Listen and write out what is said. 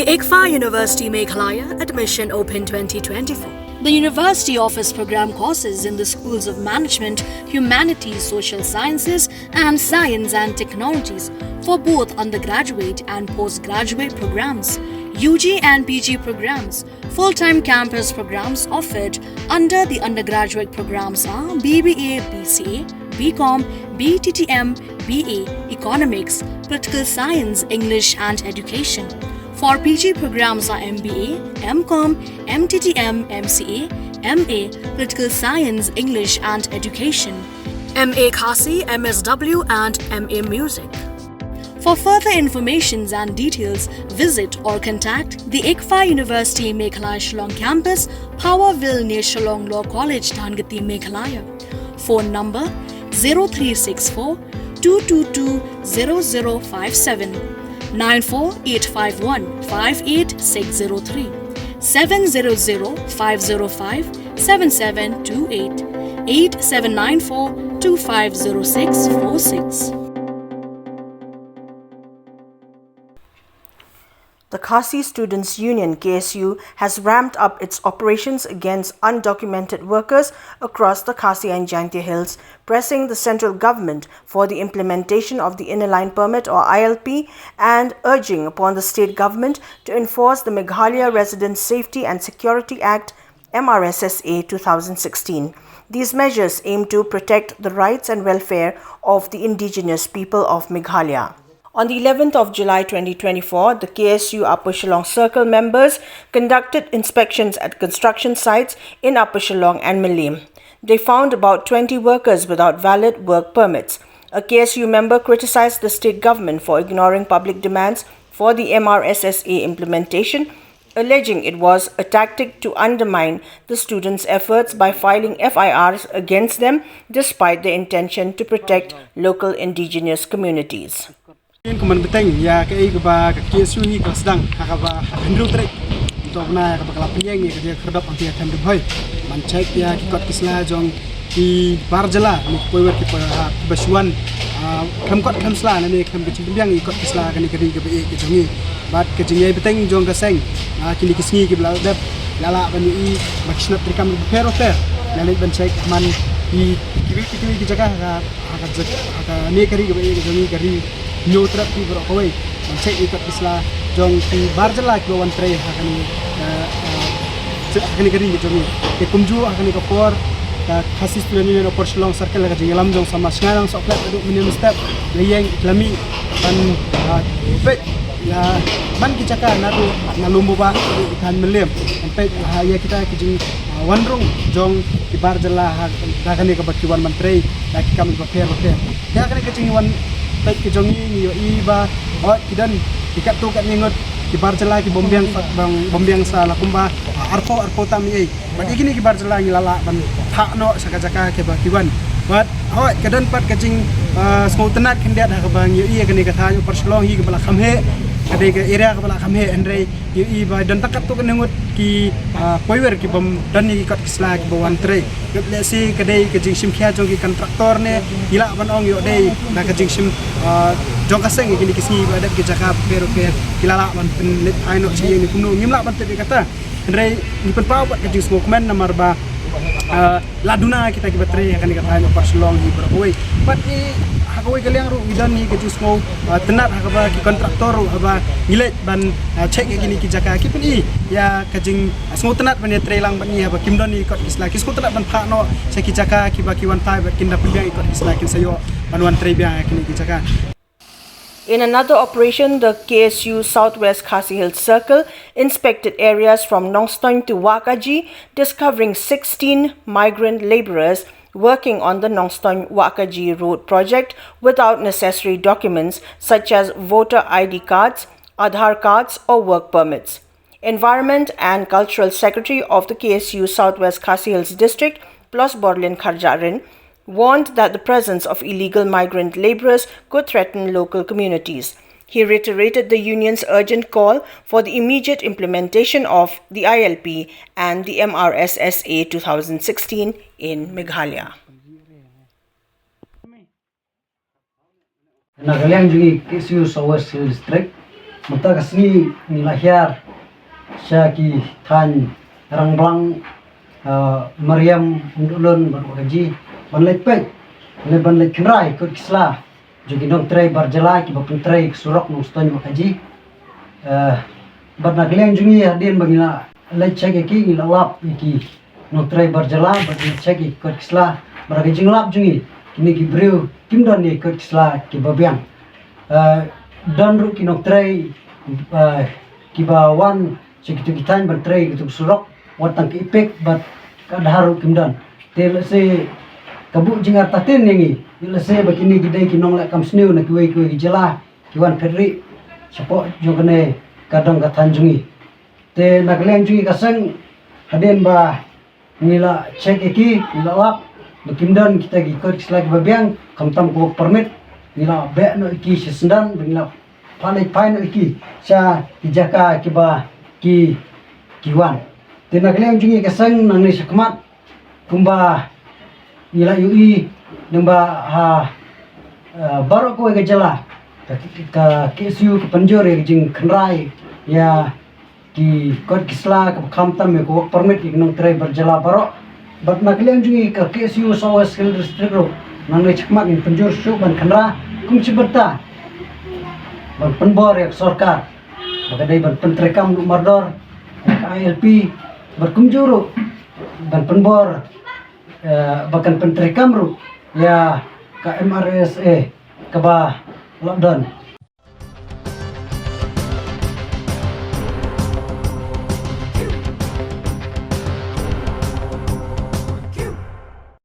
The ICFA University Meghalaya Admission Open 2024. The university offers program courses in the schools of management, humanities, social sciences, and science and technologies for both undergraduate and postgraduate programs, UG and PG programs. Full-time campus programs offered under the undergraduate programs are BBA, BCA, BCom, BTTM, BA, Economics, Political Science, English and Education. For PG programs are MBA, MCom, MTTM, MCA, MA, Political Science, English and Education, MA Khasi, MSW and MA Music. For further information and details, visit or contact the ICFA University Meghalaya Shillong campus, Powerville near Shillong Law College, Dhangati, Meghalaya. Phone number 0364 222 0057, 94851 58603, 700 505 7728, 8794 250646. The Khasi Students Union (KSU) has ramped up its operations against undocumented workers across the Khasi and Jaintia Hills, pressing the central government for the implementation of the Inner Line Permit or ILP and urging upon the state government to enforce the Meghalaya Resident Safety and Security Act MRSSA 2016. These measures aim to protect the rights and welfare of the indigenous people of Meghalaya. On the 11th of July 2024, the KSU Upper Shillong Circle members conducted inspections at construction sites in Upper Shillong and Malim. They found about 20 workers without valid work permits. A KSU member criticized the state government for ignoring public demands for the MRSSA implementation, alleging it was a tactic to undermine the students' efforts by filing FIRs against them despite their intention to protect local indigenous communities. Kuman beteng ya ke ba ke suhi ka sedang ka ba hendru trek untuk na ka ba penyeng ni ke kherdap anti akan dibhoi man check ya ki kot kisla jong ki barjala ni poiwer ki basuan kham kot kham sla ni kham ke chimbyang ni kot kisla kan ni ke be ke jongi bat ke jingai beteng jong ka seng kini kisngi ki bla dap lala ban ni bakshna trikam peroter lalik ban check man ki jaga ka ni kari ke be ke jongi kari nyotra pi bro koi cek ikat isla jong pi barjala ki wan trei hakani kari jomi ke kumju hakani ko por ka Khasi Students Union opor Shillong circle ka jingalam jong sama sngarang sok plat duk minimum step leyeng islami pan pe ya man ki caka nadu nalumbu ba ikan melem pe ya kita ki jing wanrung jong ki barjala hakani ka bakiwan man trei ki kami ba per ya hakani ka jing wan baik ke jongi ni iba kidan ikat tu kat ningot ki barjala ki bombyang sa la kumba arpo tami bat igini ki barjala ni lala ban thakno saka ke ba kiwan bat kadan pat kacing smoutenat kendiat ha bang yu kani ka tha par Shillong hi ke bala khamhe kade ke area ke bala khamhe andre yu iba dan takat tu ningot ki poiwer ki bom dan ni kat kisla ki bawan tre le si kade ke jing sim khia jong ki kontraktor ne ila ban ong yo dei na ke jing sim jong kaseng ki ni kisi ba dat ki jaka pero ke kilala ban pen let aino chi ni kuno ngimla ban te kata andre ni pen pau ke jing smoke man namar ba laduna kita ki batre akan dikatakan par Shillong hi beroi but hakoi kaliang ru bidan ni ke jing smoke tenat hakaba ki kontraktor aba ngilet ban check gini ki jaka ki pen ya kajing smoke tenat ban tre lang ban ni aba kimdon ni kot isla ki smoke tenat ban phano seki jaka ki ba ki wan tai bat kinda pembiang ikot isla kin sayo ban wan tre biang kini ki jaka. In another operation, the KSU Southwest Khasi Hills Circle inspected areas from Nongstoin to Wakaji, discovering 16 migrant laborers working on the Nongstoin-Wakaji road project without necessary documents such as voter ID cards, Aadhaar cards or work permits. Environment and Cultural Secretary of the KSU Southwest Khasi Hills District, Plus Borlin Kharjarin, warned that the presence of illegal migrant laborers could threaten local communities. He reiterated the union's urgent call for the immediate implementation of the ILP and the MRSSA 2016 in Meghalaya. Nagaliang juga KSU Southwest District mata kasni ni lahir syaki than rang blang Mariam Undulun berkaji banlet pet le banlet kenrai kut kisla jogi nong tray barjala ki bapun tray surok nong ston makaji barna kleng jungi hadin bangila le cheke ki ila lap ki nong tray barjala barna cheke kut kisla barga jinglap jungi kini ki breu kimdon ni kut kisla ki babiang dan ru ki nong tray ki ba wan sekitu kitan ban tray kitu surok watang ki ipek bat kadharu kimdan tel se kabu jingar tatin yangi ila se bakini gidai ki nong la kam sniu na kuai kuai jela kiwan pedri sapo jogane kadang katan jungi te nagleng jungi kasang haden ba ngila cek eki ngila lap bakimdan kita gi kod slag babiang kamtam ko permit ngila be no iki sesendang ngila panai pain iki sa kijaka kiba ki kiwan te nagleng jungi kasang nang ni sakmat kumba ngila yui nemba baru ko ke jela ka kesu ke penjore jing kenrai ya ki kod kisla ka kamtam me ko permit ki nong tray berjala baru bat nagleng jungi ka kesu sawa skill district ro nang ni chakmak ni penjor shu ban kenra kum cibeta ban penbor ya sarkar bagadai ban pentrekam mardor ILP berkumjuru ban penbor bahkan pentrekam ru ya ke MRSSA ke bah lockdown